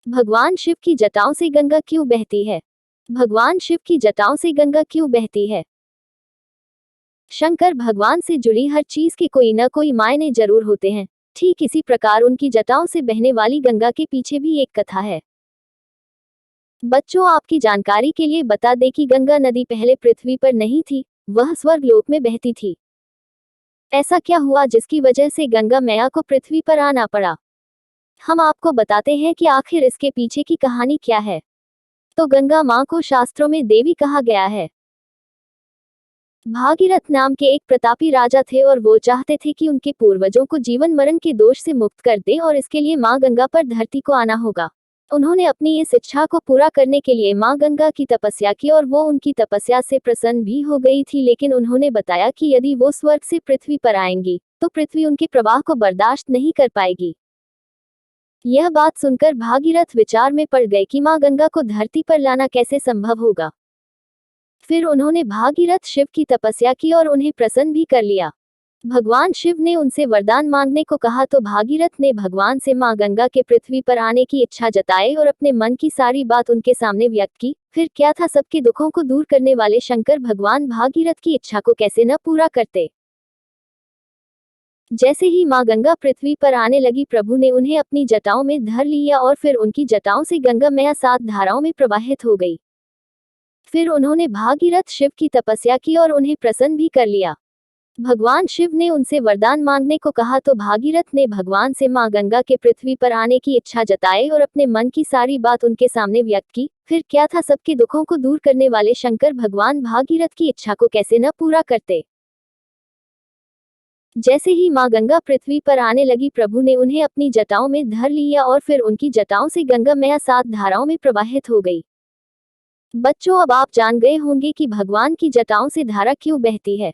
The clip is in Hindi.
भगवान शिव की जटाओं से गंगा क्यों बहती है? भगवान शिव की जटाओं से गंगा क्यों बहती है? शंकर भगवान से जुड़ी हर चीज के कोई न कोई मायने जरूर होते हैं। ठीक इसी प्रकार उनकी जटाओं से बहने वाली गंगा के पीछे भी एक कथा है। बच्चों, आपकी जानकारी के लिए बता दें कि गंगा नदी पहले पृथ्वी पर नहीं थी, वह स्वर्गलोक में बहती थी। ऐसा क्या हुआ जिसकी वजह से गंगा मैया को पृथ्वी पर आना पड़ा? हम आपको बताते हैं कि आखिर इसके पीछे की कहानी क्या है। तो गंगा मां को शास्त्रों में देवी कहा गया है। भागीरथ नाम के एक प्रतापी राजा थे और वो चाहते थे कि उनके पूर्वजों को जीवन मरण के दोष से मुक्त कर दें और इसके लिए मां गंगा पर धरती को आना होगा। उन्होंने अपनी इस इच्छा को पूरा करने के लिए मां गंगा की तपस्या की और वो उनकी तपस्या से प्रसन्न भी हो गई थी, लेकिन उन्होंने बताया कि यदि वो स्वर्ग से पृथ्वी पर आएंगी तो पृथ्वी उनके प्रवाह को बर्दाश्त नहीं कर पाएगी। यह बात सुनकर भागीरथ विचार में पड़ गए कि मां गंगा को धरती पर लाना कैसे संभव होगा। फिर उन्होंने भागीरथ शिव की तपस्या की और उन्हें प्रसन्न भी कर लिया। भगवान शिव ने उनसे वरदान मांगने को कहा तो भागीरथ ने भगवान से मां गंगा के पृथ्वी पर आने की इच्छा जताई और अपने मन की सारी बात उनके सामने व्यक्त की। फिर क्या था, सबके दुखों को दूर करने वाले शंकर भगवान भागीरथ की इच्छा को कैसे न पूरा करते। जैसे ही मां गंगा पृथ्वी पर आने लगी, प्रभु ने उन्हें अपनी जटाओं में धर लिया और फिर उनकी जटाओं से गंगा मैया 7 धाराओं में प्रवाहित हो गई। फिर उन्होंने भागीरथ शिव की तपस्या की और उन्हें प्रसन्न भी कर लिया। भगवान शिव ने उनसे वरदान मांगने को कहा तो भागीरथ ने भगवान से मां गंगा के पृथ्वी पर आने की इच्छा जताई और अपने मन की सारी बात उनके सामने व्यक्त की। फिर क्या था, सबके दुखों को दूर करने वाले शंकर भगवान भागीरथ की इच्छा को कैसे न पूरा करते। जैसे ही मां गंगा पृथ्वी पर आने लगी, प्रभु ने उन्हें अपनी जटाओं में धर लिया और फिर उनकी जटाओं से गंगा मैया 7 धाराओं में प्रवाहित हो गई। बच्चों, अब आप जान गए होंगे कि भगवान की जटाओं से धारा क्यों बहती है।